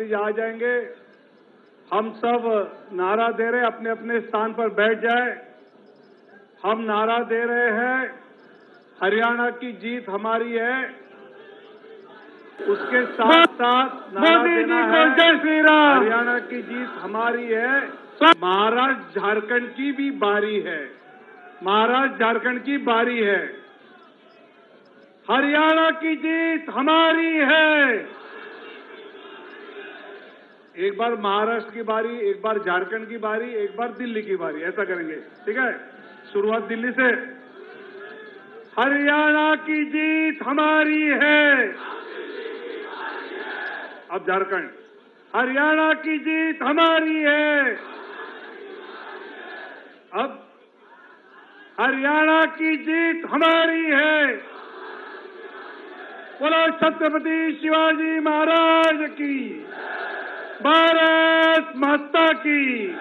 प्रधानमंत्री जी आ जाएंगे। हम सब नारा दे रहे, अपने अपने स्थान पर बैठ जाए। हम नारा दे रहे हैं, हरियाणा की जीत हमारी है। उसके साथ साथ नारा देना है, जय श्री राम। हरियाणा की जीत हमारी है। महाराष्ट्र झारखंड की भी बारी है। महाराष्ट्र झारखंड की बारी है। हरियाणा की जीत हमारी है। एक बार महाराष्ट्र की बारी, एक बार झारखंड की बारी, एक बार दिल्ली की बारी, ऐसा करेंगे। ठीक है, शुरुआत दिल्ली से। हरियाणा की जीत हमारी है। अब झारखंड। हरियाणा की जीत हमारी है। अब हरियाणा की जीत हमारी है। बोलो छत्रपति शिवाजी महाराज की, भारत माता की।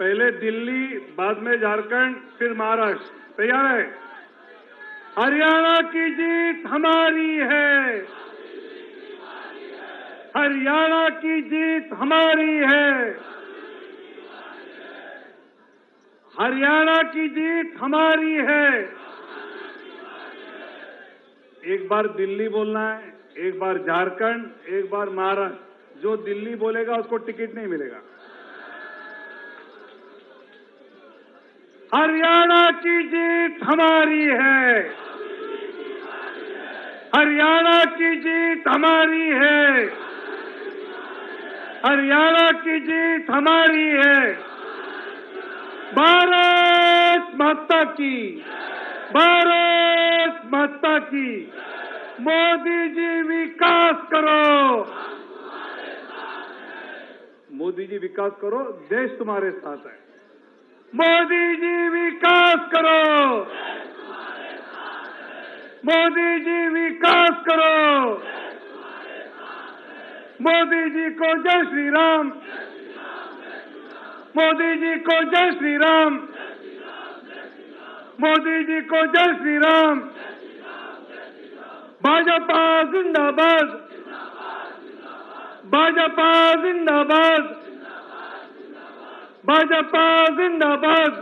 पहले दिल्ली, बाद में झारखंड, फिर महाराष्ट्र। तैयार है? हरियाणा की जीत हमारी है। हरियाणा की जीत हमारी है। हरियाणा की जीत हमारी है। एक बार दिल्ली बोलना है, एक बार झारखंड, एक बार महाराष्ट्र। जो दिल्ली बोलेगा उसको टिकट नहीं मिलेगा। हरियाणा की जीत हमारी है। हरियाणा की जीत हमारी है। हरियाणा की जीत हमारी है। भारत माता की, भारत माता की। मोदी जी विकास करो। मोदी जी विकास करो, देश तुम्हारे साथ है। मोदी जी विकास करो। मोदी जी विकास करो। मोदी जी को जय श्री राम। मोदी जी को जय श्री राम। मोदी जी को जय श्री राम। भाजपा जिंदाबाद। भाजपा जिंदाबाद। भाजपा जिंदाबाद।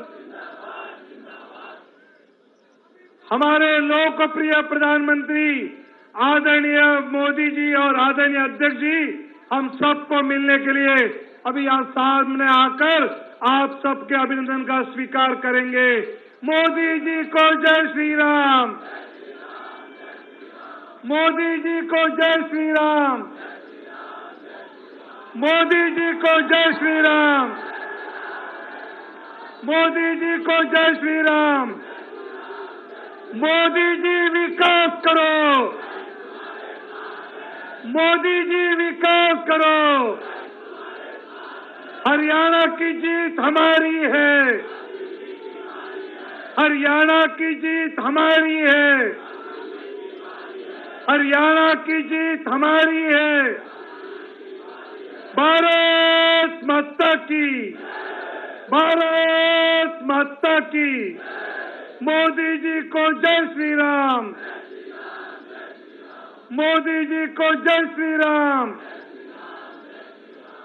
हमारे लोकप्रिय प्रधानमंत्री आदरणीय मोदी जी और आदरणीय अध्यक्ष जी हम सबको मिलने के लिए अभी यहाँ सामने आकर आप सबके अभिनंदन का स्वीकार करेंगे। मोदी जी को जय श्री राम। मोदी जी को जय श्री राम। मोदी जी को जय श्री राम। मोदी जी को जय श्री राम। मोदी जी विकास करो। मोदी जी विकास करो। हरियाणा की जीत हमारी है। हरियाणा की जीत हमारी है। हरियाणा की जीत हमारी है। भारत माता की, भारत माता की। मोदी जी को जय श्री राम। मोदी जी को जय श्री राम।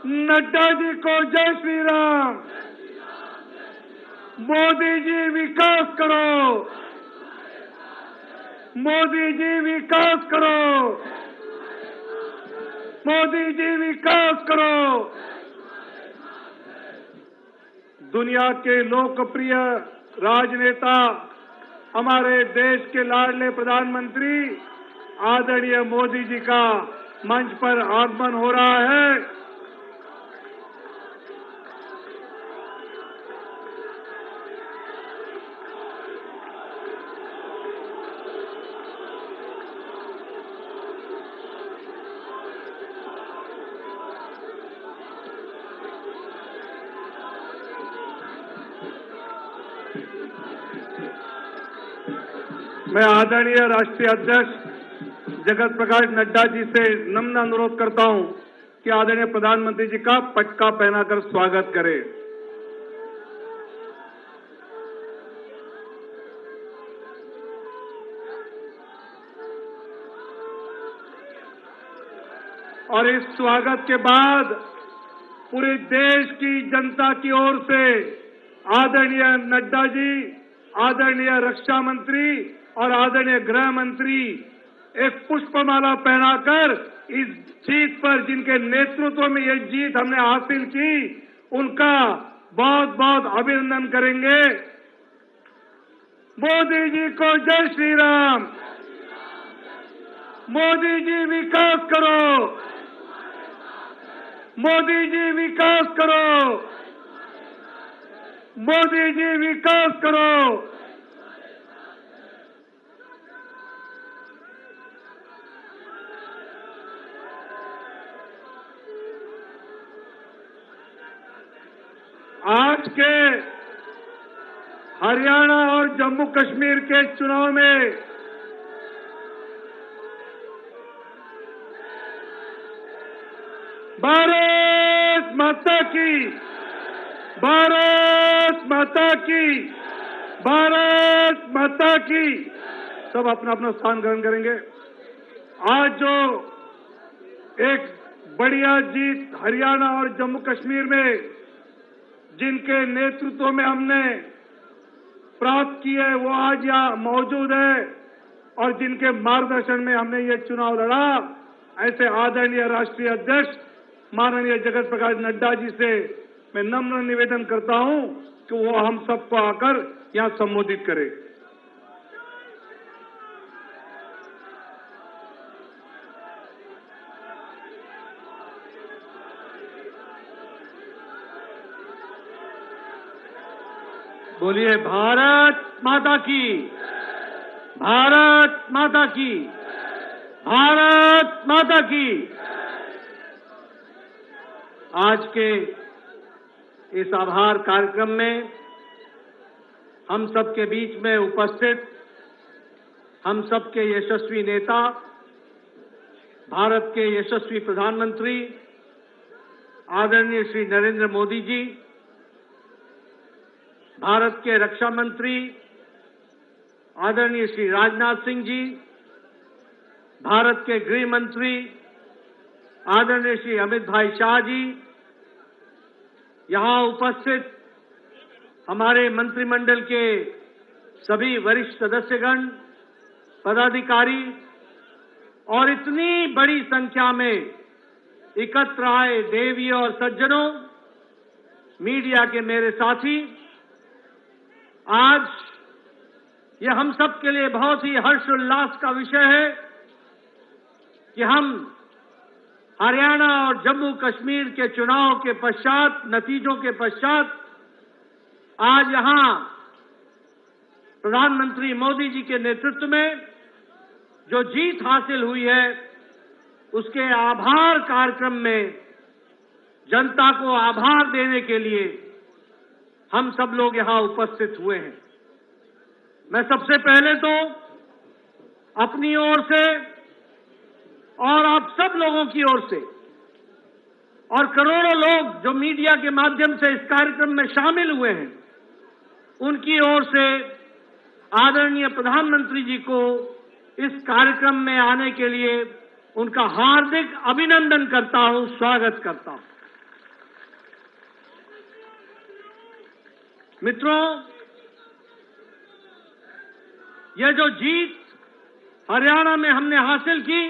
नड्डा जी को जय श्री राम। मोदी जी विकास करो। मोदी जी विकास करो। मोदी जी विकास करो। दुनिया के लोकप्रिय राजनेता, हमारे देश के लाडले प्रधानमंत्री आदरणीय मोदी जी का मंच पर आगमन हो रहा है। मैं आदरणीय राष्ट्रीय अध्यक्ष जगत प्रकाश नड्डा जी से नम्र अनुरोध करता हूं कि आदरणीय प्रधानमंत्री जी का पटका पहनाकर स्वागत करें। और इस स्वागत के बाद पूरे देश की जनता की ओर से आदरणीय नड्डा जी, आदरणीय रक्षा मंत्री और आदरणीय गृह मंत्री एक पुष्पमाला पहनाकर इस जीत पर, जिनके नेतृत्व में ये जीत हमने हासिल की, उनका बहुत बहुत अभिनंदन करेंगे। मोदी जी को जय श्री राम। मोदी जी विकास करो। मोदी जी विकास करो। मोदी जी विकास करो। आज के हरियाणा और जम्मू कश्मीर के चुनाव में भारत माता की, भारत माता की, भारत माता की। सब अपना अपना स्थान ग्रहण करेंगे। आज जो एक बढ़िया जीत हरियाणा और जम्मू कश्मीर में जिनके नेतृत्व में हमने प्राप्त की है, वो आज यहाँ मौजूद है और जिनके मार्गदर्शन में हमने ये चुनाव लड़ा, ऐसे आदरणीय राष्ट्रीय अध्यक्ष माननीय जगत प्रकाश नड्डा जी से मैं नम्र निवेदन करता हूं कि वो हम सबको आकर यहां संबोधित करें। बोलिए भारत माता की, भारत माता की, भारत माता की। आज के इस आभार कार्यक्रम में हम सबके बीच में उपस्थित हम सबके यशस्वी नेता, भारत के यशस्वी प्रधानमंत्री आदरणीय श्री नरेंद्र मोदी जी, भारत के रक्षा मंत्री आदरणीय श्री राजनाथ सिंह जी, भारत के गृह मंत्री आदरणीय श्री अमित भाई शाह जी, यहां उपस्थित हमारे मंत्रिमंडल के सभी वरिष्ठ सदस्यगण, पदाधिकारी और इतनी बड़ी संख्या में एकत्र आए देवी और सज्जनों, मीडिया के मेरे साथी, आज यह हम सब के लिए बहुत ही हर्षोल्लास का विषय है कि हम हरियाणा और जम्मू कश्मीर के चुनाव के पश्चात, नतीजों के पश्चात आज यहां प्रधानमंत्री मोदी जी के नेतृत्व में जो जीत हासिल हुई है, उसके आभार कार्यक्रम में जनता को आभार देने के लिए हम सब लोग यहां उपस्थित हुए हैं। मैं सबसे पहले तो अपनी ओर से और आप सब लोगों की ओर से और करोड़ों लोग जो मीडिया के माध्यम से इस कार्यक्रम में शामिल हुए हैं, उनकी ओर से आदरणीय प्रधानमंत्री जी को इस कार्यक्रम में आने के लिए उनका हार्दिक अभिनंदन करता हूं, स्वागत करता हूं। मित्रों, यह जो जीत हरियाणा में हमने हासिल की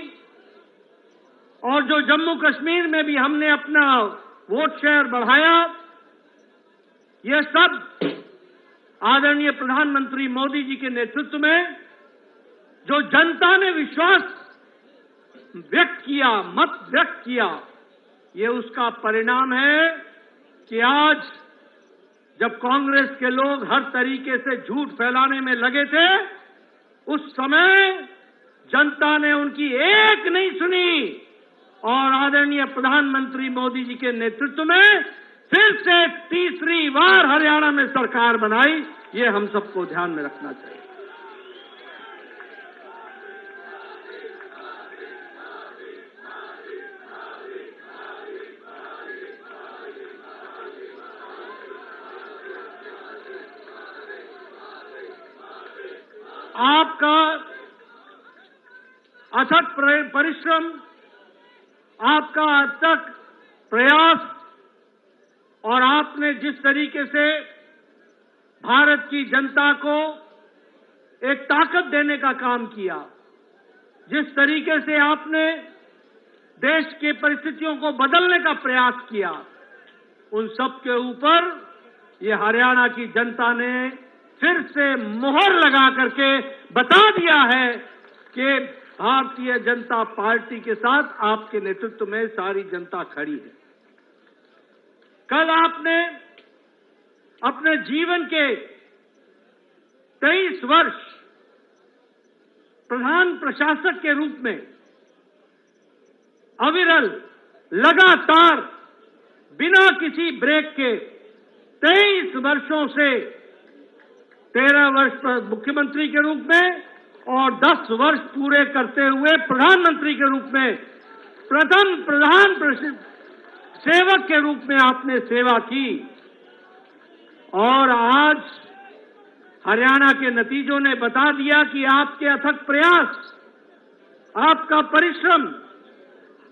और जो जम्मू कश्मीर में भी हमने अपना वोट शेयर बढ़ाया, यह सब आदरणीय प्रधानमंत्री मोदी जी के नेतृत्व में जो जनता ने विश्वास व्यक्त किया, मत व्यक्त किया, ये उसका परिणाम है कि आज जब कांग्रेस के लोग हर तरीके से झूठ फैलाने में लगे थे, उस समय जनता ने उनकी एक नहीं सुनी और आदरणीय प्रधानमंत्री मोदी जी के नेतृत्व में फिर से तीसरी बार हरियाणा में सरकार बनाई, ये हम सबको ध्यान में रखना चाहिए। आपका अथक परिश्रम, आपका अथक प्रयास और आपने जिस तरीके से भारत की जनता को एक ताकत देने का काम किया, जिस तरीके से आपने देश की परिस्थितियों को बदलने का प्रयास किया, उन सब के ऊपर ये हरियाणा की जनता ने फिर से मोहर लगा करके बता दिया है कि भारतीय जनता पार्टी के साथ आपके नेतृत्व में सारी जनता खड़ी है। कल आपने अपने जीवन के 23 वर्ष प्रधान प्रशासक के रूप में अविरल, लगातार, बिना किसी ब्रेक के 23 वर्षों से 13 वर्ष पर मुख्यमंत्री के रूप में और 10 वर्ष पूरे करते हुए प्रधानमंत्री के रूप में प्रथम प्रधान सेवक के रूप में आपने सेवा की। और आज हरियाणा के नतीजों ने बता दिया कि आपके अथक प्रयास, आपका परिश्रम,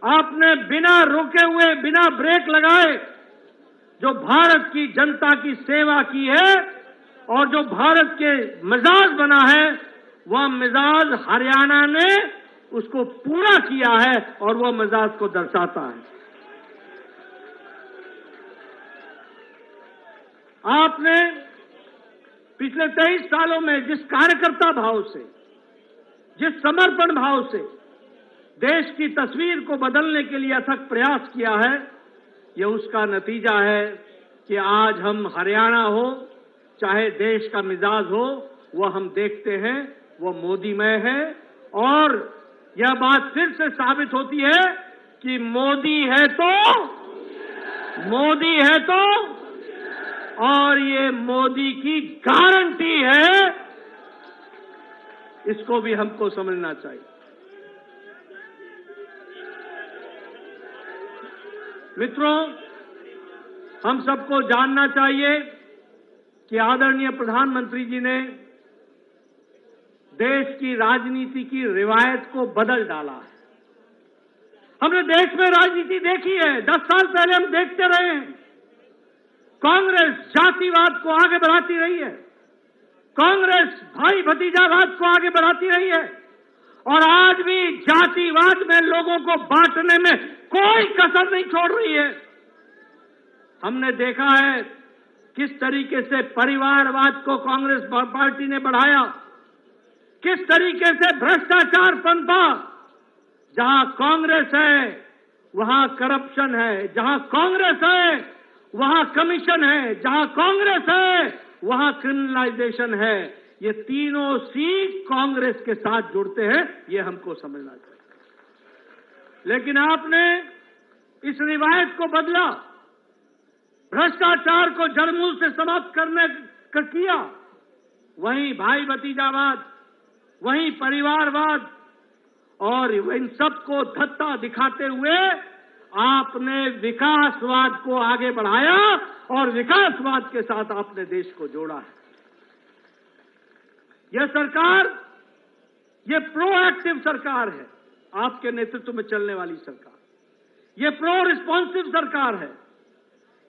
आपने बिना रुके हुए, बिना ब्रेक लगाए जो भारत की जनता की सेवा की है और जो भारत के मिजाज बना है, वह मिजाज हरियाणा ने उसको पूरा किया है और वह मिजाज को दर्शाता है। आपने पिछले 23 सालों में जिस कार्यकर्ता भाव से, जिस समर्पण भाव से देश की तस्वीर को बदलने के लिए अथक प्रयास किया है, यह उसका नतीजा है कि आज हम हरियाणा हो चाहे देश का मिजाज हो, वह हम देखते हैं वो मोदीमय है। और यह बात फिर से साबित होती है कि मोदी है तो और ये मोदी की गारंटी है, इसको भी हमको समझना चाहिए। मित्रों, हम सबको जानना चाहिए कि आदरणीय प्रधानमंत्री जी ने देश की राजनीति की रिवायत को बदल डाला है। हमने देश में राजनीति देखी है, 10 साल पहले हम देखते रहे हैं। कांग्रेस जातिवाद को आगे बढ़ाती रही है, कांग्रेस भाई भतीजावाद को आगे बढ़ाती रही है और आज भी जातिवाद में लोगों को बांटने में कोई कसर नहीं छोड़ रही है। हमने देखा है किस तरीके से परिवारवाद को कांग्रेस पार्टी ने बढ़ाया, किस तरीके से भ्रष्टाचार पनपा। जहां कांग्रेस है वहां करप्शन है, जहां कांग्रेस है वहां कमीशन है, जहां कांग्रेस है वहां क्रिमिनलाइजेशन है। ये तीनों सी कांग्रेस के साथ जुड़ते हैं, ये हमको समझना चाहिए। लेकिन आपने इस रिवायत को बदला, भ्रष्टाचार को जड़मूल से समाप्त करने का किया। वहीं भाई भतीजावाद, वहीं परिवारवाद और इन सबको धत्ता दिखाते हुए आपने विकासवाद को आगे बढ़ाया और विकासवाद के साथ आपने देश को जोड़ा है। यह सरकार, यह प्रोएक्टिव सरकार है, आपके नेतृत्व में चलने वाली सरकार। यह प्रो रिस्पॉन्सिव सरकार है,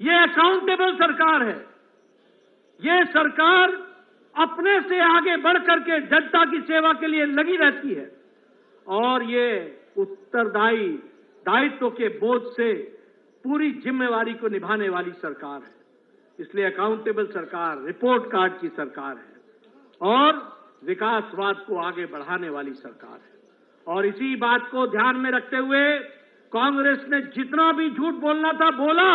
यह अकाउंटेबल सरकार है। यह सरकार अपने से आगे बढ़ करके जनता की सेवा के लिए लगी रहती है और ये उत्तरदायी दायित्व के बोझ से पूरी जिम्मेवारी को निभाने वाली सरकार है। इसलिए अकाउंटेबल सरकार, रिपोर्ट कार्ड की सरकार है और विकासवाद को आगे बढ़ाने वाली सरकार है। और इसी बात को ध्यान में रखते हुए कांग्रेस ने जितना भी झूठ बोलना था बोला,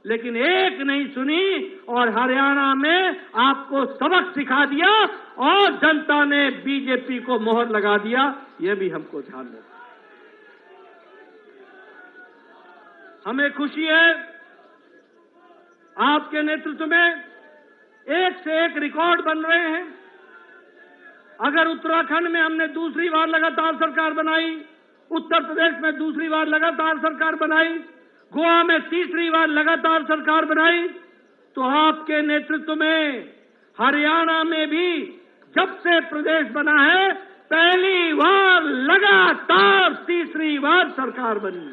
लेकिन एक नहीं सुनी और हरियाणा में आपको सबक सिखा दिया और जनता ने बीजेपी को मोहर लगा दिया। यह भी हमको ध्यान रखना। हमें खुशी है आपके नेतृत्व में एक से एक रिकॉर्ड बन रहे हैं। अगर उत्तराखंड में हमने दूसरी बार लगातार सरकार बनाई, उत्तर प्रदेश में दूसरी बार लगातार सरकार बनाई, गोवा में तीसरी बार लगातार सरकार बनाई, तो आपके नेतृत्व में हरियाणा में भी जब से प्रदेश बना है पहली बार लगातार तीसरी बार सरकार बनी।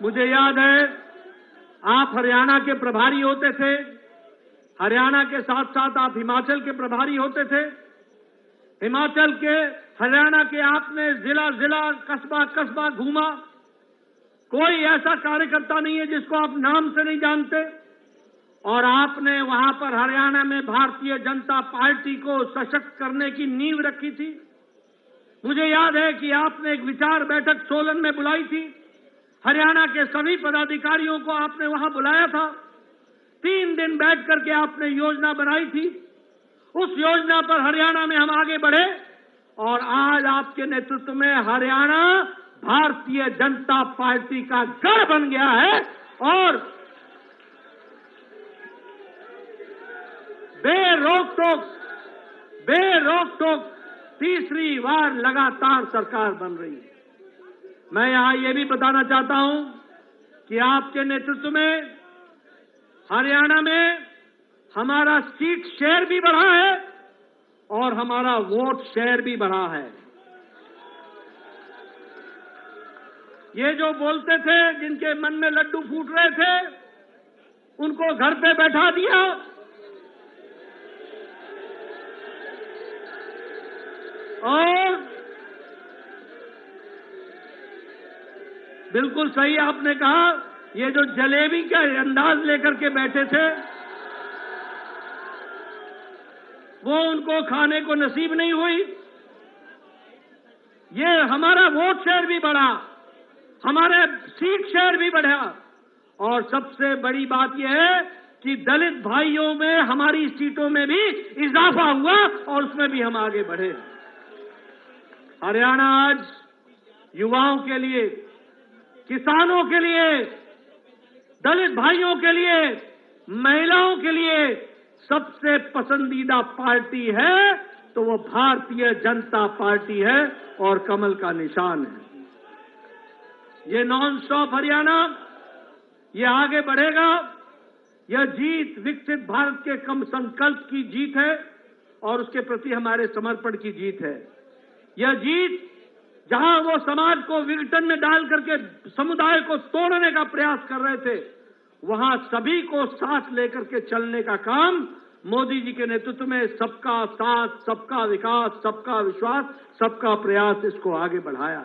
मुझे याद है आप हरियाणा के प्रभारी होते थे, हरियाणा के साथ साथ आप हिमाचल के प्रभारी होते थे। हिमाचल के, हरियाणा के आपने जिला जिला, कस्बा कस्बा घूमा। कोई ऐसा कार्यकर्ता नहीं है जिसको आप नाम से नहीं जानते। और आपने वहां पर हरियाणा में भारतीय जनता पार्टी को सशक्त करने की नींव रखी थी। मुझे याद है कि आपने एक विचार बैठक सोलन में बुलाई थी। हरियाणा के सभी पदाधिकारियों को आपने वहां बुलाया था। 3 दिन बैठ करके आपने योजना बनाई थी। उस योजना पर हरियाणा में हम आगे बढ़े और आज आपके नेतृत्व में हरियाणा भारतीय जनता पार्टी का गढ़ बन गया है और बेरोक-टोक तीसरी बार लगातार सरकार बन रही है। मैं यहां ये भी बताना चाहता हूं कि आपके नेतृत्व में हरियाणा में हमारा सीट शेयर भी बढ़ा है और हमारा वोट शेयर भी बढ़ा है। ये जो बोलते थे, जिनके मन में लड्डू फूट रहे थे, उनको घर पे बैठा दिया। और बिल्कुल सही आपने कहा, ये जो जलेबी का अंदाज लेकर के बैठे थे वो उनको खाने को नसीब नहीं हुई। ये हमारा वोट शेयर भी बढ़ा, हमारे सीट शेयर भी बढ़ा और सबसे बड़ी बात यह है कि दलित भाइयों में हमारी सीटों में भी इजाफा हुआ और उसमें भी हम आगे बढ़े। हरियाणा आज युवाओं के लिए, किसानों के लिए, दलित भाइयों के लिए, महिलाओं के लिए सबसे पसंदीदा पार्टी है तो वो भारतीय जनता पार्टी है और कमल का निशान है। ये नॉन स्टॉप हरियाणा, ये आगे बढ़ेगा। यह जीत विकसित भारत के कम संकल्प की जीत है और उसके प्रति हमारे समर्पण की जीत है। यह जीत जहां वो समाज को विघटन में डाल करके समुदाय को तोड़ने का प्रयास कर रहे थे, वहां सभी को साथ लेकर के चलने का काम मोदी जी के नेतृत्व में सबका साथ, सबका विकास, सबका विश्वास, सबका प्रयास, इसको आगे बढ़ाया।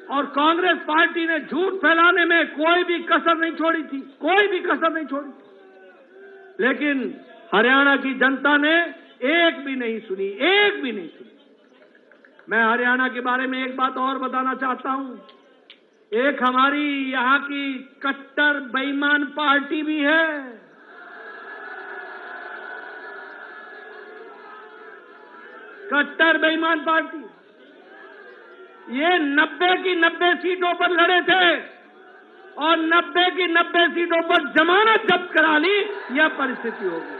और कांग्रेस पार्टी ने झूठ फैलाने में कोई भी कसर नहीं छोड़ी थी, कोई भी कसर नहीं छोड़ी थी। लेकिन हरियाणा की जनता ने एक भी नहीं सुनी, एक भी नहीं सुनी। मैं हरियाणा के बारे में एक बात और बताना चाहता हूं। एक हमारी यहां की कट्टर बेईमान पार्टी भी है। कट्टर बेईमान पार्टी, ये 90 की 90 सीटों पर लड़े थे और 90 की 90 सीटों पर जमानत जब्त करा ली। यह परिस्थिति हो गई।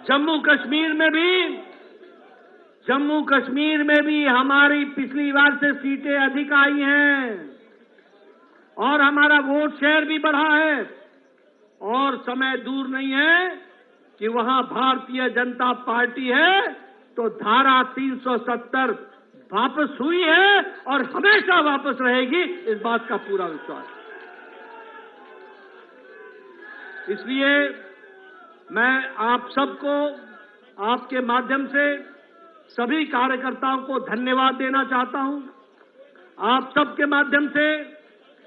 जम्मू कश्मीर में भी हमारी पिछली बार से सीटें अधिक आई हैं और हमारा वोट शेयर भी बढ़ा है और समय दूर नहीं है कि वहां भारतीय जनता पार्टी है तो धारा 370 वापस हुई है और हमेशा वापस रहेगी, इस बात का पूरा विश्वास। इसलिए मैं आप सबको आपके माध्यम से सभी कार्यकर्ताओं को धन्यवाद देना चाहता हूं। आप सबके माध्यम से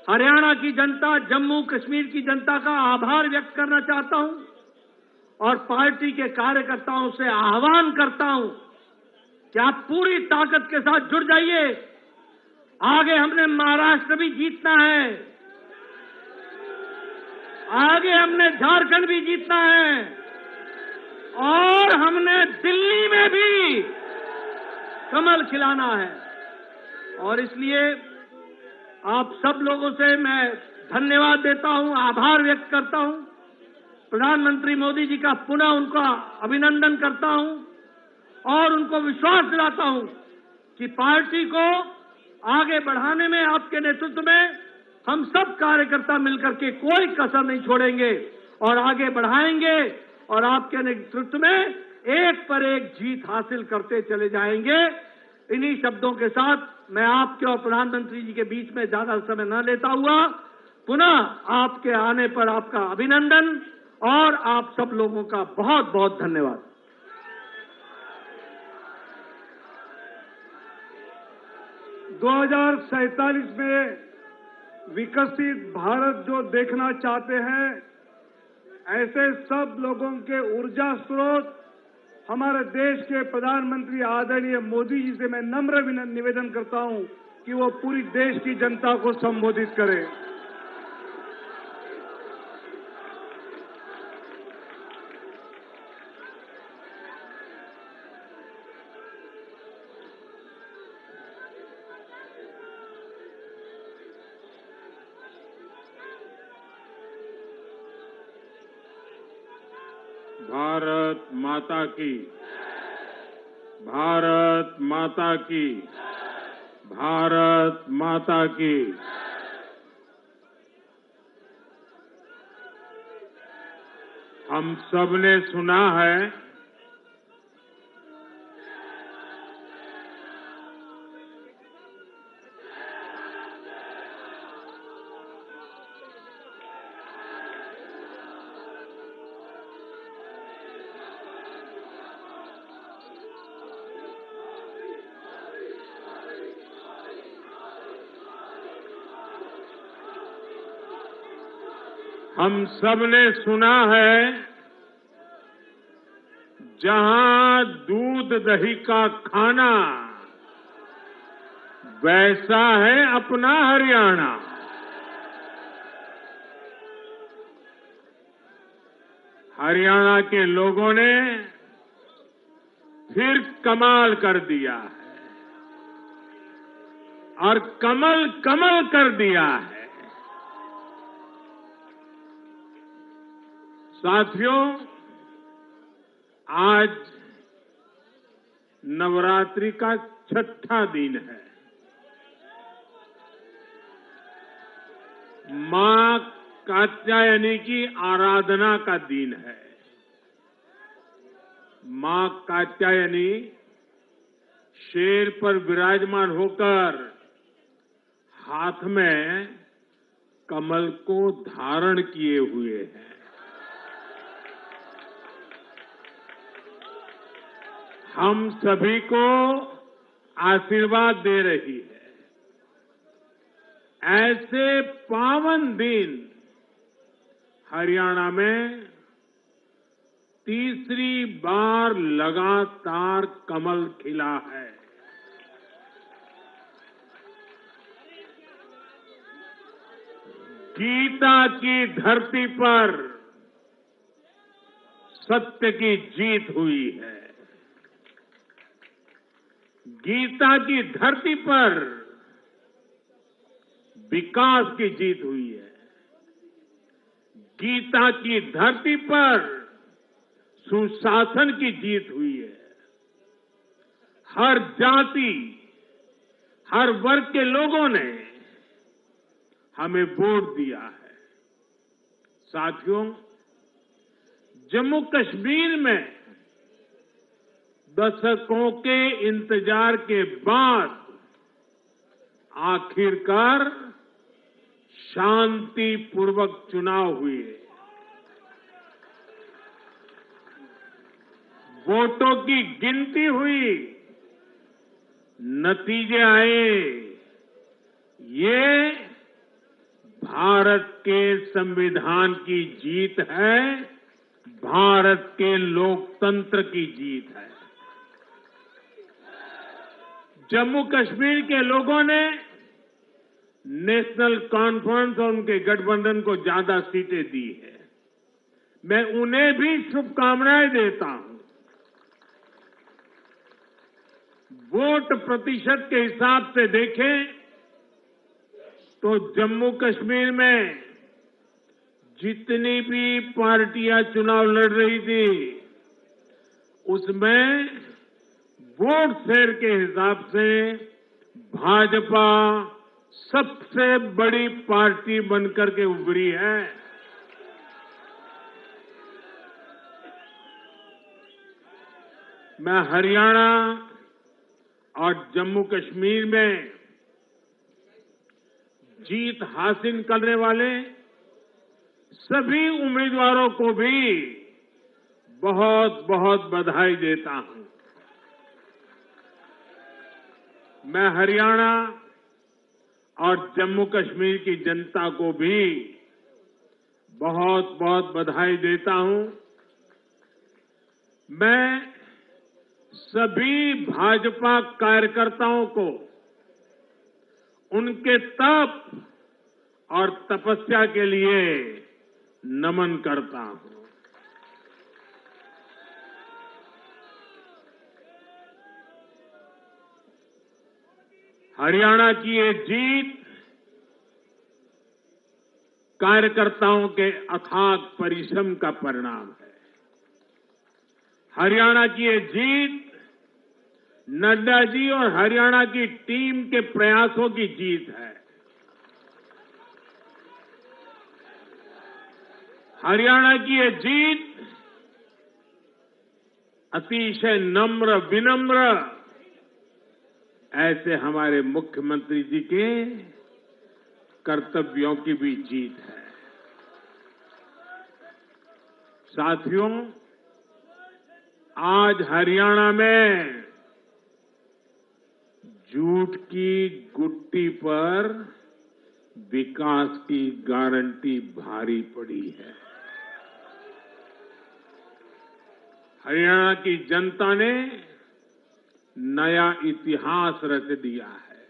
हरियाणा की जनता, जम्मू कश्मीर की जनता का आभार व्यक्त करना चाहता हूं और पार्टी के कार्यकर्ताओं से आह्वान करता हूं कि आप पूरी ताकत के साथ जुड़ जाइए। आगे हमने महाराष्ट्र भी जीतना है, आगे हमने झारखंड भी जीतना है और हमने दिल्ली में भी कमल खिलाना है। और इसलिए आप सब लोगों से मैं धन्यवाद देता हूं, आभार व्यक्त करता हूं। प्रधानमंत्री मोदी जी का पुनः उनका अभिनंदन करता हूं और उनको विश्वास दिलाता हूं कि पार्टी को आगे बढ़ाने में आपके नेतृत्व में हम सब कार्यकर्ता मिलकर के कोई कसर नहीं छोड़ेंगे और आगे बढ़ाएंगे और आपके नेतृत्व में एक पर एक जीत हासिल करते चले जाएंगे। इन्हीं शब्दों के साथ मैं आपके और प्रधानमंत्री जी के बीच में ज्यादा समय न लेता हुआ पुनः आपके आने पर आपका अभिनंदन और आप सब लोगों का बहुत बहुत धन्यवाद। दो 2047 में विकसित भारत जो देखना चाहते हैं, ऐसे सब लोगों के ऊर्जा स्रोत हमारे देश के प्रधानमंत्री आदरणीय मोदी जी से मैं नम्र निवेदन करता हूं कि वो पूरी देश की जनता को संबोधित करें। भारत माता की, भारत माता की, भारत माता की। हम सबने सुना है हम सबने सुना है जहां दूध दही का खाना वैसा है अपना हरियाणा। हरियाणा के लोगों ने फिर कमाल कर दिया है और कमल कमल कर दिया है। साथियों, आज नवरात्रि का छठा दिन है। मां कात्यायनी की आराधना का दिन है। मां कात्यायनी शेर पर विराजमान होकर हाथ में कमल को धारण किए हुए हैं। हम सभी को आशीर्वाद दे रही है। ऐसे पावन दिन हरियाणा में तीसरी बार लगातार कमल खिला है। गीता की धरती पर सत्य की जीत हुई है। गीता की धरती पर विकास की जीत हुई है। गीता की धरती पर सुशासन की जीत हुई है। हर जाति, हर वर्ग के लोगों ने हमें वोट दिया है। साथियों, जम्मू कश्मीर में दशकों के इंतजार के बाद आखिरकार शांतिपूर्वक चुनाव हुए। वोटों की गिनती हुई, नतीजे आए। ये भारत के संविधान की जीत है, भारत के लोकतंत्र की जीत है। जम्मू कश्मीर के लोगों ने नेशनल कॉन्फ्रेंस और उनके गठबंधन को ज्यादा सीटें दी है। मैं उन्हें भी शुभकामनाएं देता हूं। वोट प्रतिशत के हिसाब से देखें तो जम्मू कश्मीर में जितनी भी पार्टियां चुनाव लड़ रही थी उसमें वोट शेयर के हिसाब से भाजपा सबसे बड़ी पार्टी बनकर के उभरी है। मैं हरियाणा और जम्मू कश्मीर में जीत हासिल करने वाले सभी उम्मीदवारों को भी बहुत बहुत बधाई देता हूं। मैं हरियाणा और जम्मू कश्मीर की जनता को भी बहुत बहुत बधाई देता हूं। मैं सभी भाजपा कार्यकर्ताओं को उनके तप और तपस्या के लिए नमन करता हूं। हरियाणा की ये जीत कार्यकर्ताओं के अथाक परिश्रम का परिणाम है। हरियाणा की ये जीत नड्डा जी और हरियाणा की टीम के प्रयासों की जीत है। हरियाणा की ये जीत अतिशय नम्र विनम्र ऐसे हमारे मुख्यमंत्री जी के कर्तव्यों की भी जीत है। साथियों, आज हरियाणा में झूठ की गुट्टी पर विकास की गारंटी भारी पड़ी है। हरियाणा की जनता ने नया इतिहास रच दिया है।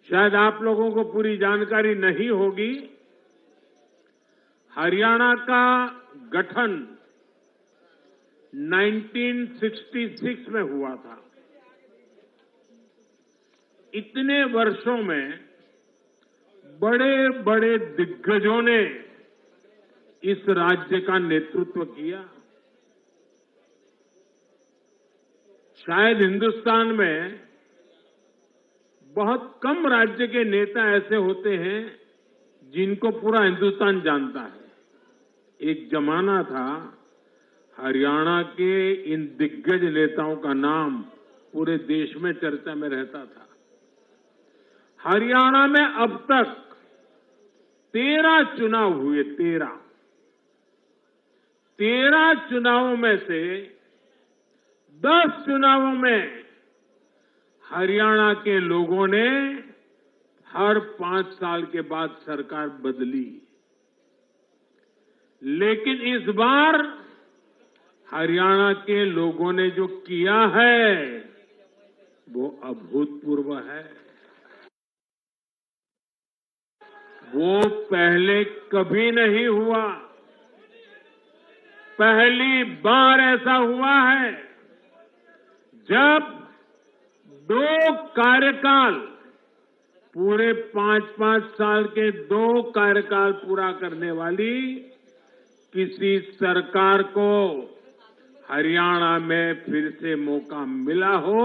शायद आप लोगों को पूरी जानकारी नहीं होगी, हरियाणा का गठन 1966 में हुआ था। इतने वर्षों में बड़े बड़े दिग्गजों ने इस राज्य का नेतृत्व किया। शायद हिंदुस्तान में बहुत कम राज्य के नेता ऐसे होते हैं जिनको पूरा हिंदुस्तान जानता है। एक जमाना था हरियाणा के इन दिग्गज नेताओं का नाम पूरे देश में चर्चा में रहता था। हरियाणा में अब तक 13 चुनाव हुए। 13 चुनावों में से 10 चुनावों में हरियाणा के लोगों ने हर 5 साल के बाद सरकार बदली, लेकिन इस बार हरियाणा के लोगों ने जो किया है वो अभूतपूर्व है। वो पहले कभी नहीं हुआ। पहली बार ऐसा हुआ है जब 2 कार्यकाल, पूरे 5-5 साल के 2 कार्यकाल पूरा करने वाली किसी सरकार को हरियाणा में फिर से मौका मिला हो।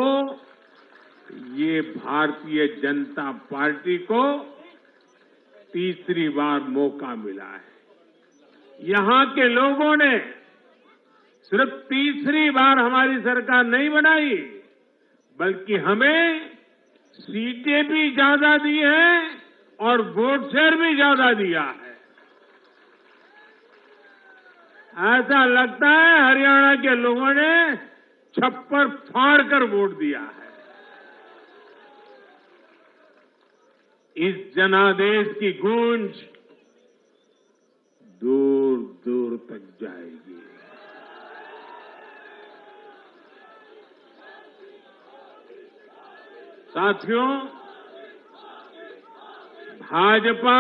ये भारतीय जनता पार्टी को तीसरी बार मौका मिला है। यहां के लोगों ने सिर्फ तीसरी बार हमारी सरकार नहीं बनाई, बल्कि हमें सीटें भी ज्यादा दी है और वोट शेयर भी ज्यादा दिया है। ऐसा लगता है हरियाणा के लोगों ने छप्पर फाड़ कर वोट दिया है। इस जनादेश की गूंज दूर दूर तक जाएगी। साथियों, भाजपा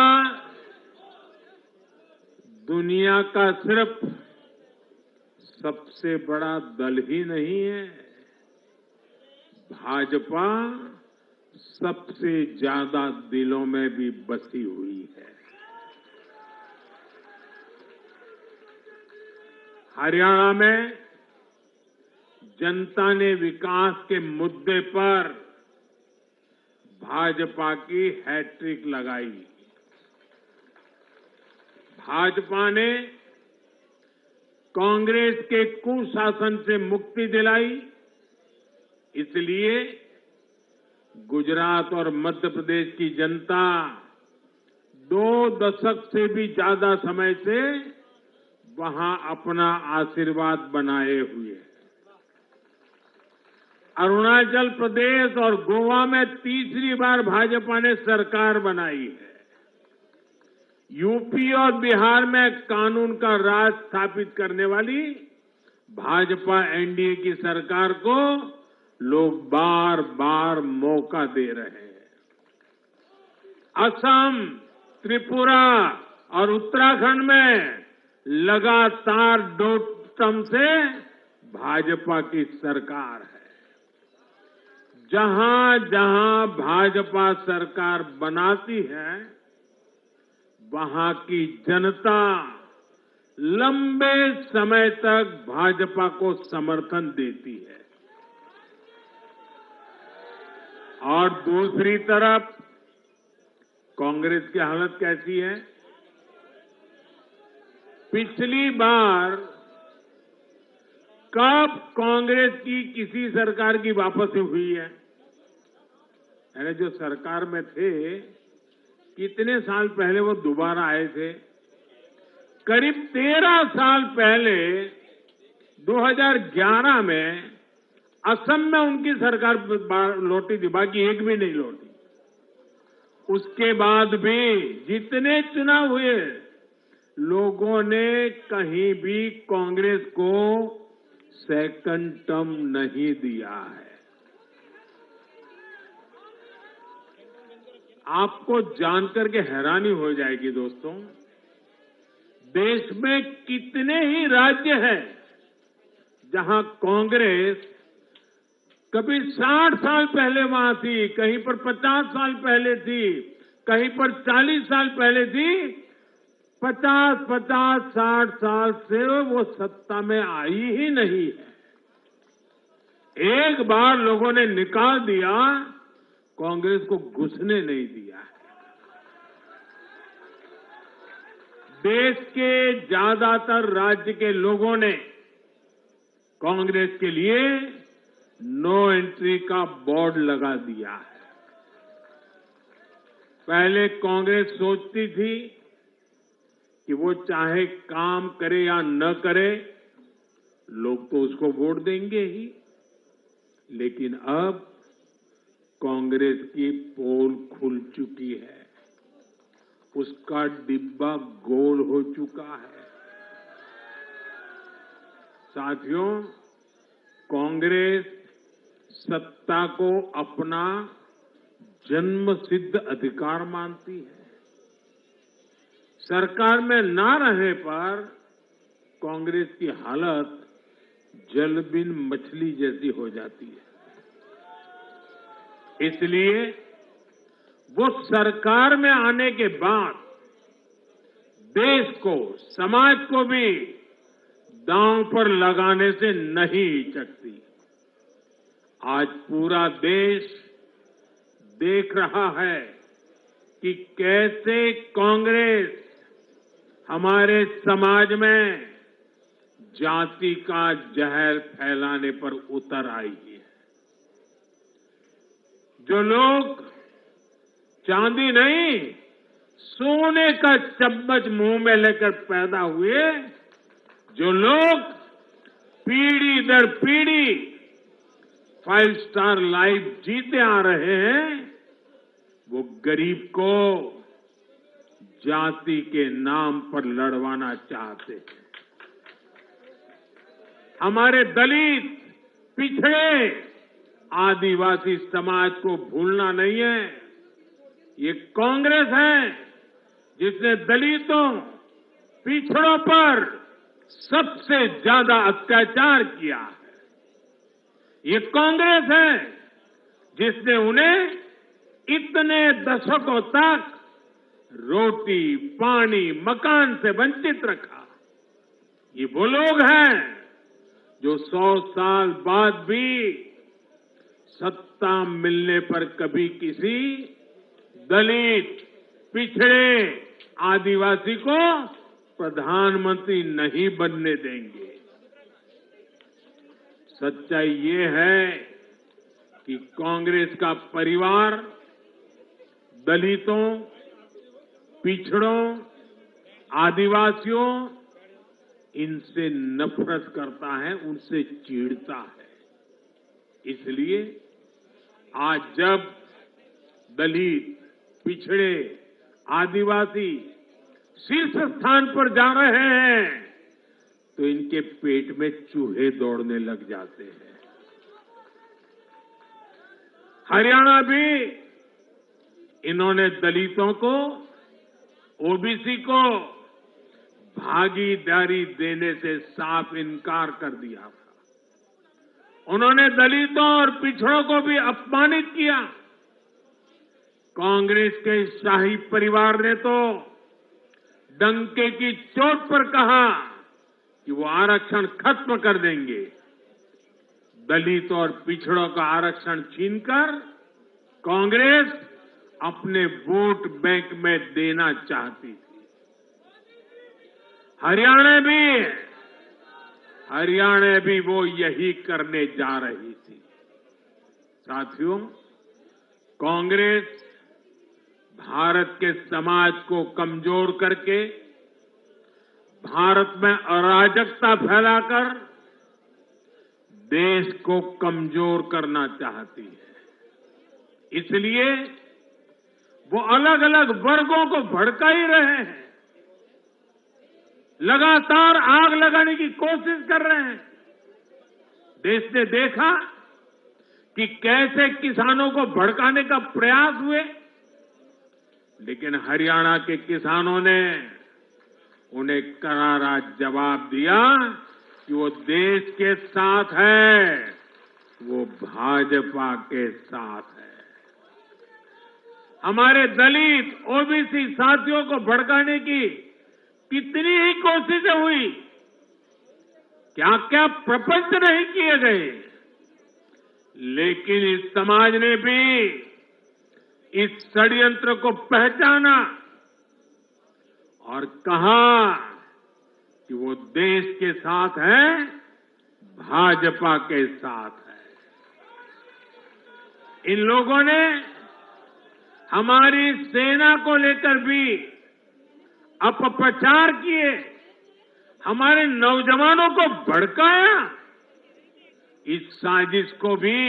दुनिया का सिर्फ सबसे बड़ा दल ही नहीं है, भाजपा सबसे ज्यादा दिलों में भी बसी हुई है। हरियाणा में जनता ने विकास के मुद्दे पर भाजपा की हैट्रिक लगाई। भाजपा ने कांग्रेस के कुशासन से मुक्ति दिलाई, इसलिए गुजरात और मध्य प्रदेश की जनता 2 दशक से भी ज्यादा समय से वहां अपना आशीर्वाद बनाए हुए है। अरुणाचल प्रदेश और गोवा में तीसरी बार भाजपा ने सरकार बनाई है। यूपी और बिहार में कानून का राज स्थापित करने वाली भाजपा एनडीए की सरकार को लोग बार बार मौका दे रहे हैं। असम, त्रिपुरा और उत्तराखंड में लगातार 2 टर्म से भाजपा की सरकार है। जहां जहां भाजपा सरकार बनाती है, वहां की जनता लंबे समय तक भाजपा को समर्थन देती है। और दूसरी तरफ कांग्रेस की हालत कैसी है? पिछली बार कब कांग्रेस की किसी सरकार की वापसी हुई है? यानी जो सरकार में थे, कितने साल पहले वो दोबारा आए थे? करीब 13 साल पहले 2011 में असम में उनकी सरकार लौटी थी, बाकी एक भी नहीं लौटी। उसके बाद भी जितने चुनाव हुए, लोगों ने कहीं भी कांग्रेस को सेकंड टर्म नहीं दिया है। आपको जानकर के हैरानी हो जाएगी दोस्तों, देश में कितने ही राज्य हैं जहां कांग्रेस कभी 60 साल पहले वहां थी, कहीं पर 50 साल पहले थी, कहीं पर 40 साल पहले थी, 50-60 साल से वो सत्ता में आई ही नहीं है। एक बार लोगों ने निकाल दिया, कांग्रेस को घुसने नहीं दिया। देश के ज्यादातर राज्य के लोगों ने कांग्रेस के लिए नो एंट्री का बोर्ड लगा दिया है। पहले कांग्रेस सोचती थी कि वो चाहे काम करे या न करे, लोग तो उसको वोट देंगे ही। लेकिन अब कांग्रेस की पोल खुल चुकी है, उसका डिब्बा गोल हो चुका है। साथियों, कांग्रेस सत्ता को अपना जन्मसिद्ध अधिकार मानती है। सरकार में ना रहने पर कांग्रेस की हालत जल बिन मछली जैसी हो जाती है। इसलिए वो सरकार में आने के बाद देश को, समाज को भी दांव पर लगाने से नहीं हिचकती। आज पूरा देश देख रहा है कि कैसे कांग्रेस हमारे समाज में जाति का जहर फैलाने पर उतर आई है। जो लोग चांदी नहीं, सोने का चम्मच मुंह में लेकर पैदा हुए, जो लोग पीढ़ी दर पीढ़ी 5 स्टार लाइफ जीते आ रहे हैं, वो गरीब को जाति के नाम पर लड़वाना चाहते हैं। हमारे दलित, पिछड़े, आदिवासी समाज को भूलना नहीं है। ये कांग्रेस है जिसने दलितों, पिछड़ों पर सबसे ज्यादा अत्याचार किया है। ये कांग्रेस है जिसने उन्हें इतने दशकों तक रोटी, पानी, मकान से वंचित रखा। ये वो लोग हैं जो 100 साल बाद भी सत्ता मिलने पर कभी किसी दलित, पिछड़े, आदिवासी को प्रधानमंत्री नहीं बनने देंगे। सच्चाई ये है कि कांग्रेस का परिवार दलितों, पिछड़ों, आदिवासियों इनसे नफरत करता है, उनसे चिढ़ता है। इसलिए आज जब दलित, पिछड़े, आदिवासी शीर्ष स्थान पर जा रहे हैं तो इनके पेट में चूहे दौड़ने लग जाते हैं। हरियाणा भी इन्होंने दलितों को, ओबीसी को भागीदारी देने से साफ इनकार कर दिया था। उन्होंने दलितों और पिछड़ों को भी अपमानित किया। कांग्रेस के शाही परिवार ने तो डंके की चोट पर कहा कि वो आरक्षण खत्म कर देंगे। दलित और पिछड़ों का आरक्षण छीनकर कांग्रेस अपने वोट बैंक में देना चाहती थी। हरियाणा भी वो यही करने जा रही थी। साथियों, कांग्रेस भारत के समाज को कमजोर करके, भारत में अराजकता फैलाकर देश को कमजोर करना चाहती है। इसलिए वो अलग अलग वर्गों को भड़का ही रहे हैं, लगातार आग लगाने की कोशिश कर रहे हैं। देश ने देखा कि कैसे किसानों को भड़काने का प्रयास हुए, लेकिन हरियाणा के किसानों ने उन्हें करारा जवाब दिया कि वो देश के साथ है, वो भाजपा के साथ है। हमारे दलित, ओबीसी साथियों को भड़काने की कितनी ही कोशिशें हुई, क्या क्या प्रपंच नहीं किए गए, लेकिन इस समाज ने भी इस षड्यंत्र को पहचाना और कहा कि वो देश के साथ है, भाजपा के साथ है। इन लोगों ने हमारी सेना को लेकर भी अपप्रचार किए, हमारे नौजवानों को भड़काया। इस साजिश को भी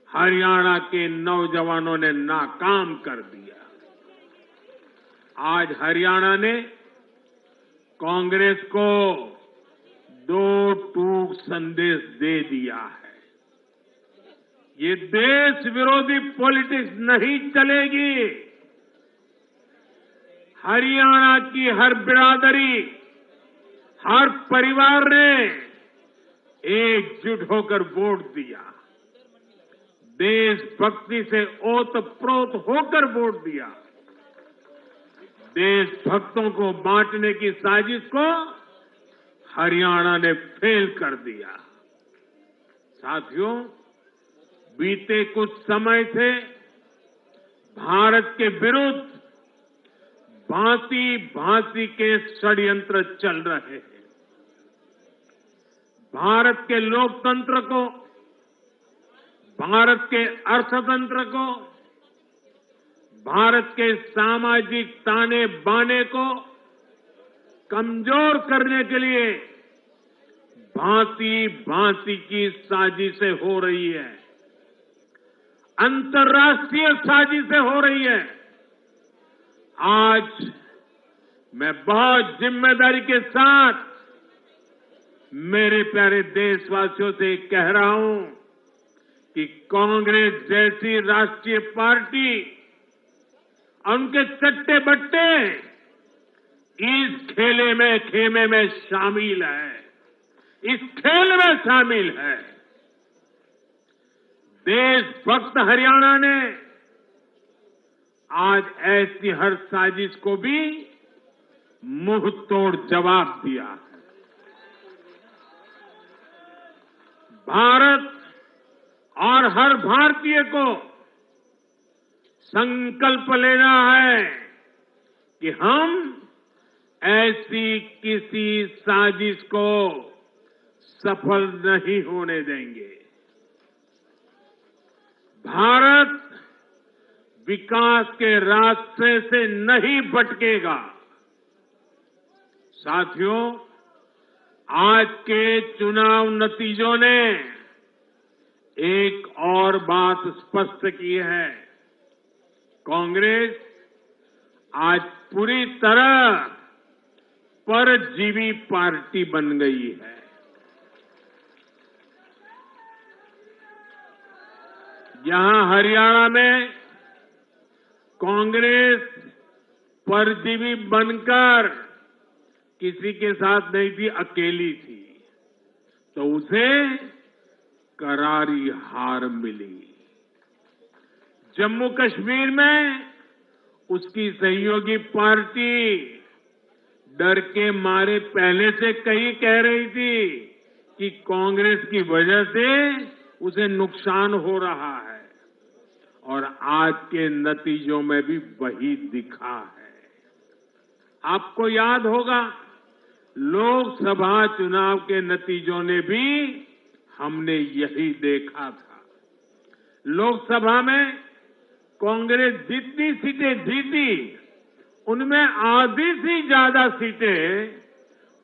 हरियाणा के नौजवानों ने नाकाम कर दिया। आज हरियाणा ने कांग्रेस को 2 टूक संदेश दे दिया है। ये देश विरोधी पॉलिटिक्स नहीं चलेगी। हरियाणा की हर बिरादरी, हर परिवार ने एकजुट होकर वोट दिया, देशभक्ति से ओतप्रोत होकर वोट दिया। देशभक्तों को बांटने की साजिश को हरियाणा ने फेल कर दिया। साथियों, बीते कुछ समय से भारत के विरुद्ध भांति भांति के षड्यंत्र चल रहे हैं। भारत के लोकतंत्र को, भारत के अर्थतंत्र को, भारत के सामाजिक ताने बाने को कमजोर करने के लिए भांति भांति की साजिशें हो रही है, अंतर्राष्ट्रीय साजिशें हो रही है। आज मैं बहुत जिम्मेदारी के साथ मेरे प्यारे देशवासियों से कह रहा हूं कि कांग्रेस जैसी राष्ट्रीय पार्टी और उनके चट्टे बट्टे इस खेमे में शामिल है, इस खेल में शामिल है। देशभक्त हरियाणा ने आज ऐसी हर साजिश को भी मुंह तोड़ जवाब दिया है। भारत और हर भारतीय को संकल्प लेना है कि हम ऐसी किसी साजिश को सफल नहीं होने देंगे। भारत विकास के रास्ते से नहीं भटकेगा। साथियों, आज के चुनाव नतीजों ने एक और बात स्पष्ट की है। कांग्रेस आज पूरी तरह परजीवी पार्टी बन गई है। यहां हरियाणा में कांग्रेस परजीवी बनकर किसी के साथ नहीं थी, अकेली थी, तो उसे करारी हार मिली। जम्मू कश्मीर में उसकी सहयोगी पार्टी डर के मारे पहले से कई कह रही थी कि कांग्रेस की वजह से उसे नुकसान हो रहा है, और आज के नतीजों में भी वही दिखा है। आपको याद होगा, लोकसभा चुनाव के नतीजों ने भी हमने यही देखा था। लोकसभा में कांग्रेस जितनी सीटें जीती, उनमें आधी से ज्यादा सीटें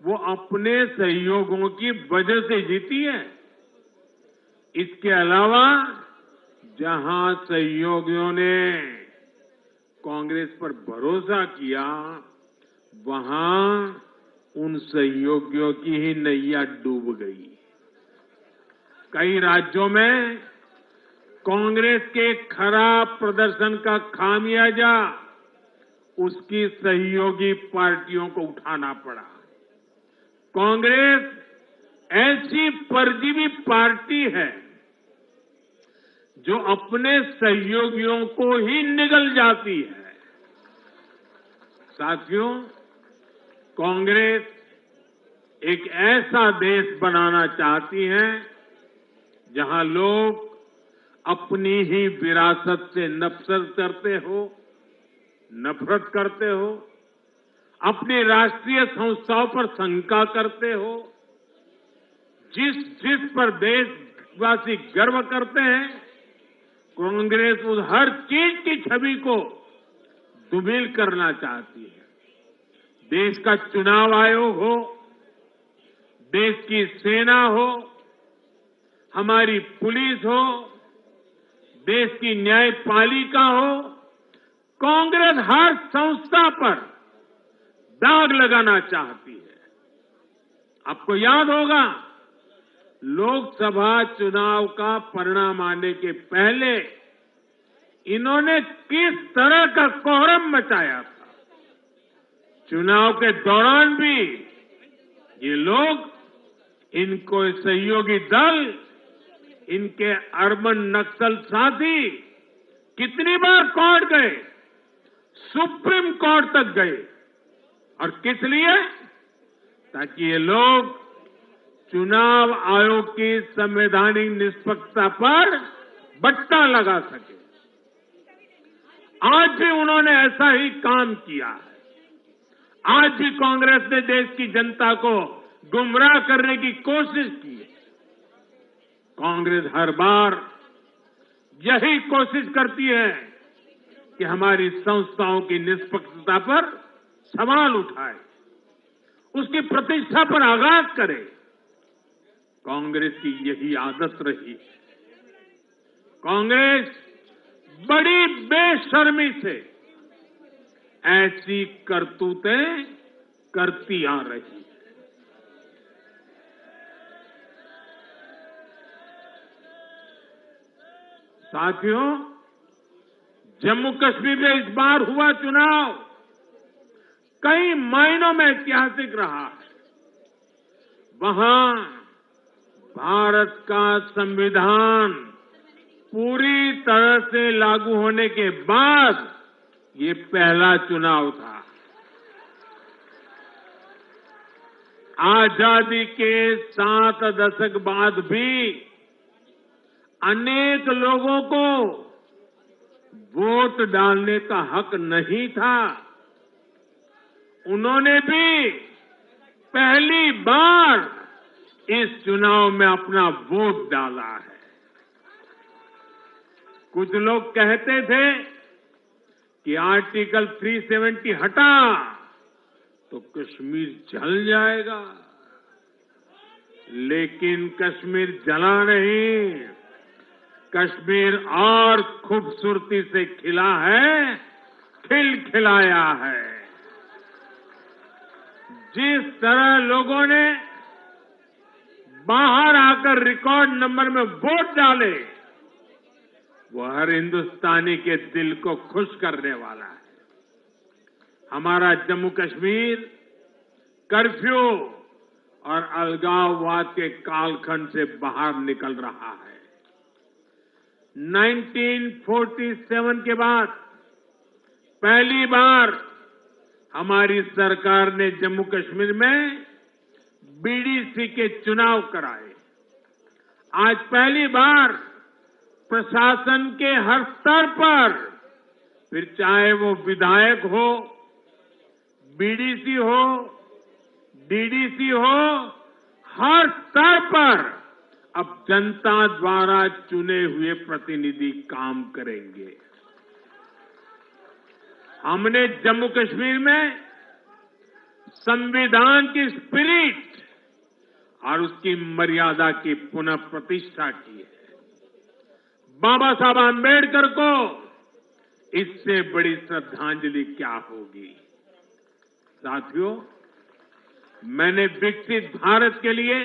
वो अपने सहयोगियों की वजह से जीती है। इसके अलावा जहां सहयोगियों ने कांग्रेस पर भरोसा किया, वहां उन सहयोगियों की ही नैया डूब गई। कई राज्यों में कांग्रेस के खराब प्रदर्शन का खामियाजा उसकी सहयोगी पार्टियों को उठाना पड़ा। कांग्रेस ऐसी परजीवी पार्टी है जो अपने सहयोगियों को ही निगल जाती है। साथियों, कांग्रेस एक ऐसा देश बनाना चाहती है जहां लोग अपनी ही विरासत से नफरत करते हो, अपनी राष्ट्रीय संस्थाओं पर शंका करते हो, जिस पर देशवासी गर्व करते हैं, कांग्रेस उस हर चीज की छवि को धूमिल करना चाहती है। देश का चुनाव आयोग हो, देश की सेना हो, हमारी पुलिस हो, देश की न्यायपालिका हो, कांग्रेस हर संस्था पर दाग लगाना चाहती है। आपको याद होगा, लोकसभा चुनाव का परिणाम आने के पहले इन्होंने किस तरह का कोहराम मचाया था। चुनाव के दौरान भी ये लोग, इनको सहयोगी दल, इनके अर्बन नक्सल साथी कितनी बार कोर्ट गए, सुप्रीम कोर्ट तक गए, और किस लिए? ताकि ये लोग चुनाव आयोग की संवैधानिक निष्पक्षता पर बट्टा लगा सके। आज भी उन्होंने ऐसा ही काम किया है। आज भी कांग्रेस ने देश की जनता को गुमराह करने की कोशिश की है। कांग्रेस हर बार यही कोशिश करती है कि हमारी संस्थाओं की निष्पक्षता पर सवाल उठाए, उसकी प्रतिष्ठा पर आघात करे। कांग्रेस की यही आदत रही है। कांग्रेस बड़ी बेशर्मी से ऐसी करतूतें करती आ रही है। साथियों, जम्मू कश्मीर में इस बार हुआ चुनाव कई मायनों में ऐतिहासिक रहा है। वहां भारत का संविधान पूरी तरह से लागू होने के बाद ये पहला चुनाव था। आजादी के 7 दशक बाद भी अनेक लोगों को वोट डालने का हक नहीं था। उन्होंने भी पहली बार इस चुनाव में अपना वोट डाला है। कुछ लोग कहते थे कि आर्टिकल 370 हटा तो कश्मीर जल जाएगा, लेकिन कश्मीर जला नहीं, कश्मीर और खूबसूरती से खिला है, खिलखिलाया है। जिस तरह लोगों ने बाहर आकर रिकॉर्ड नंबर में वोट डाले, वो हर हिंदुस्तानी के दिल को खुश करने वाला है। हमारा जम्मू कश्मीर कर्फ्यू और अलगाववाद के कालखंड से बाहर निकल रहा है। 1947 के बाद पहली बार हमारी सरकार ने जम्मू कश्मीर में बीडीसी के चुनाव कराए। आज पहली बार प्रशासन के हर स्तर पर, फिर चाहे वो विधायक हो, बीडीसी हो, डीडीसी हो, हर स्तर पर अब जनता द्वारा चुने हुए प्रतिनिधि काम करेंगे। हमने जम्मू कश्मीर में संविधान की स्पिरिट और उसकी मर्यादा की पुनः प्रतिष्ठा की है। बाबा साहब आम्बेडकर को इससे बड़ी श्रद्धांजलि क्या होगी। साथियों, मैंने विकसित भारत के लिए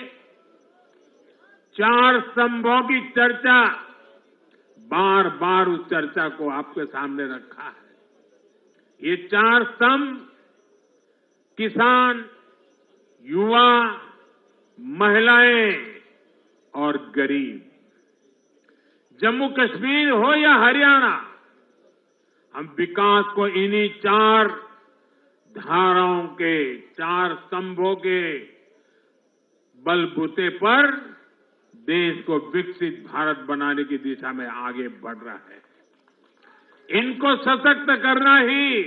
4 स्तंभों की चर्चा बार बार उस चर्चा को आपके सामने रखा है। ये 4 स्तंभ किसान, युवा, महिलाएं और गरीब। जम्मू कश्मीर हो या हरियाणा, हम विकास को इन्हीं 4 धाराओं के, 4 स्तंभों के बलबूते पर देश को विकसित भारत बनाने की दिशा में आगे बढ़ रहा है। इनको सशक्त करना ही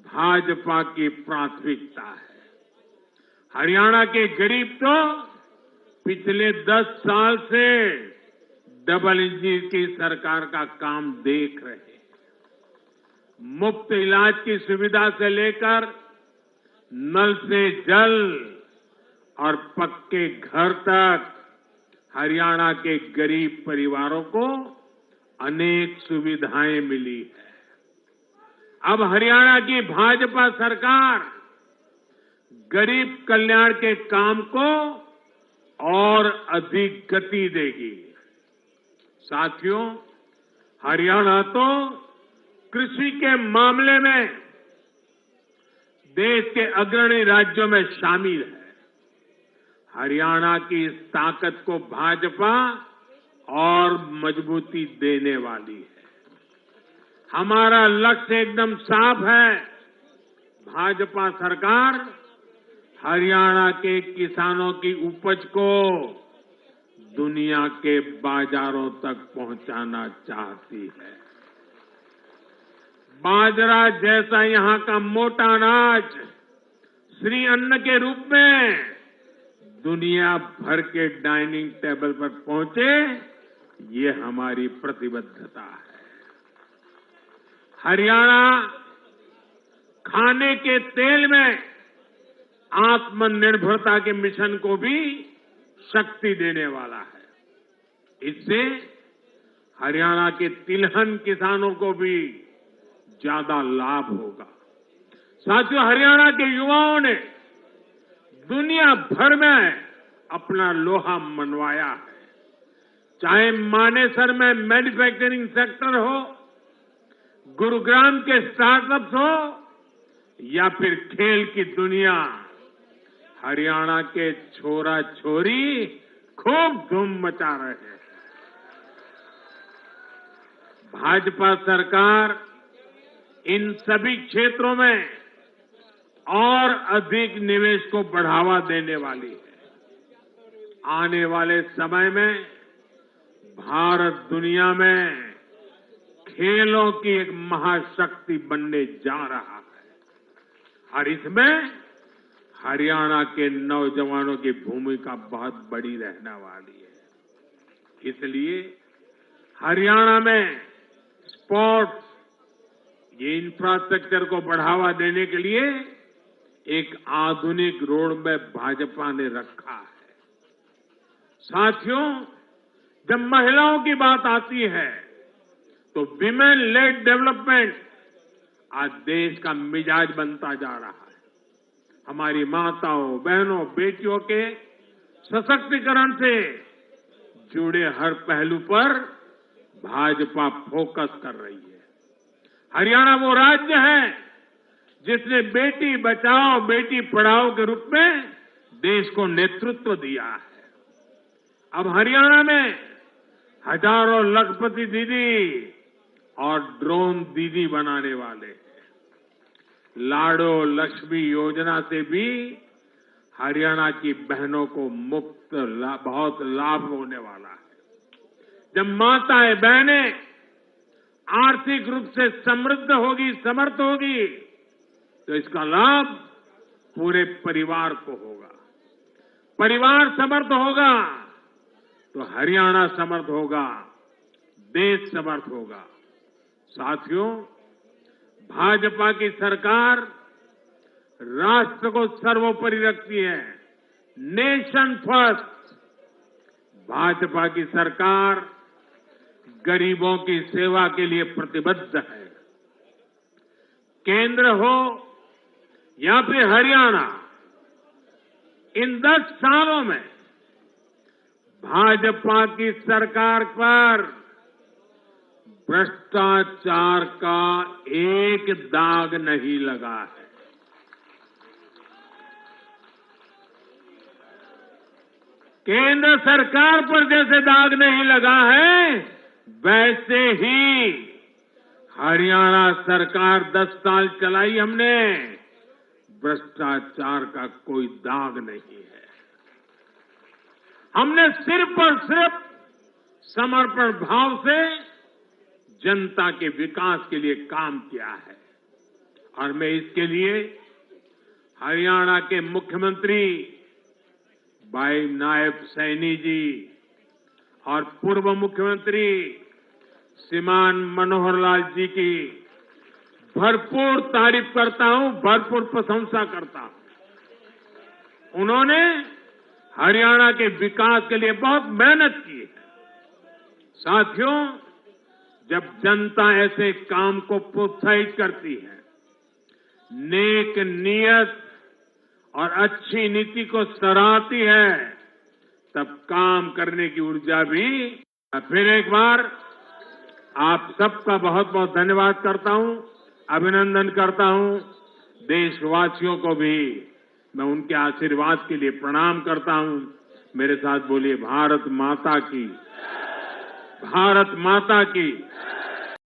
भाजपा की प्राथमिकता है। हरियाणा के गरीब तो पिछले 10 साल से डबल इंजन की सरकार का काम देख रहे हैं। मुफ्त इलाज की सुविधा से लेकर नल से जल और पक्के घर तक हरियाणा के गरीब परिवारों को अनेक सुविधाएं मिली है। अब हरियाणा की भाजपा सरकार गरीब कल्याण के काम को और अधिक गति देगी। साथियों, हरियाणा तो कृषि के मामले में देश के अग्रणी राज्यों में शामिल है। हरियाणा की इस ताकत को भाजपा और मजबूती देने वाली है। हमारा लक्ष्य एकदम साफ है। भाजपा सरकार हरियाणा के किसानों की उपज को दुनिया के बाजारों तक पहुंचाना चाहती है। बाजरा जैसा यहां का मोटा अनाज श्री अन्न के रूप में दुनिया भर के डाइनिंग टेबल पर पहुंचे, ये हमारी प्रतिबद्धता है। हरियाणा खाने के तेल में आत्मनिर्भरता के मिशन को भी शक्ति देने वाला है। इससे हरियाणा के तिलहन किसानों को भी ज्यादा लाभ होगा। साथियों, हरियाणा के युवाओं ने दुनिया भर में अपना लोहा मनवाया है। चाहे मानेसर में मैन्युफैक्चरिंग सेक्टर हो, गुरुग्राम के स्टार्टअप्स हो या फिर खेल की दुनिया, हरियाणा के छोरा छोरी खूब धूम मचा रहे हैं। भाजपा सरकार इन सभी क्षेत्रों में और अधिक निवेश को बढ़ावा देने वाली है। आने वाले समय में भारत दुनिया में खेलों की एक महाशक्ति बनने जा रहा है और इसमें हरियाणा के नौजवानों की भूमिका बहुत बड़ी रहने वाली है। इसलिए हरियाणा में स्पोर्ट्स, ये इंफ्रास्ट्रक्चर को बढ़ावा देने के लिए एक आधुनिक रोड मैप भाजपा ने रखा है। साथियों, जब महिलाओं की बात आती है तो विमेन लेड डेवलपमेंट आज देश का मिजाज बनता जा रहा है। हमारी माताओं, बहनों, बेटियों के सशक्तिकरण से जुड़े हर पहलू पर भाजपा फोकस कर रही है। हरियाणा वो राज्य है जिसने बेटी बचाओ बेटी पढ़ाओ के रूप में देश को नेतृत्व दिया है। अब हरियाणा में हजारों लखपति दीदी और ड्रोन दीदी बनाने वाले हैं। लाडो लक्ष्मी योजना से भी हरियाणा की बहनों को बहुत लाभ होने वाला है। जब माताएं बहनें आर्थिक रूप से समृद्ध होगी, समर्थ होगी, तो इसका लाभ पूरे परिवार को होगा। परिवार समर्थ होगा तो हरियाणा समर्थ होगा, देश समर्थ होगा। साथियों, भाजपा की सरकार राष्ट्र को सर्वोपरि रखती है। Nation first. भाजपा की सरकार गरीबों की सेवा के लिए प्रतिबद्ध है। केंद्र हो या फिर हरियाणा, इन 10 सालों में भाजपा की सरकार पर भ्रष्टाचार का एक दाग नहीं लगा है। केंद्र सरकार पर जैसे दाग नहीं लगा है, वैसे ही हरियाणा सरकार 10 साल चलाई हमने, भ्रष्टाचार का कोई दाग नहीं है। हमने सिर्फ और सिर्फ समर्पण भाव से जनता के विकास के लिए काम किया है और मैं इसके लिए हरियाणा के मुख्यमंत्री भाई नायब सैनी जी और पूर्व मुख्यमंत्री श्रीमान मनोहर लाल जी की भरपूर तारीफ करता हूं, भरपूर प्रशंसा करता हूं। उन्होंने हरियाणा के विकास के लिए बहुत मेहनत की है। साथियों, जब जनता ऐसे काम को प्रोत्साहित करती है, नेक नियत और अच्छी नीति को सराहती है, तब काम करने की ऊर्जा भी। फिर एक बार आप सबका बहुत बहुत धन्यवाद करता हूं, अभिनंदन करता हूं। देशवासियों को भी मैं उनके आशीर्वाद के लिए प्रणाम करता हूं। मेरे साथ बोलिए, भारत माता की, भारत माता की।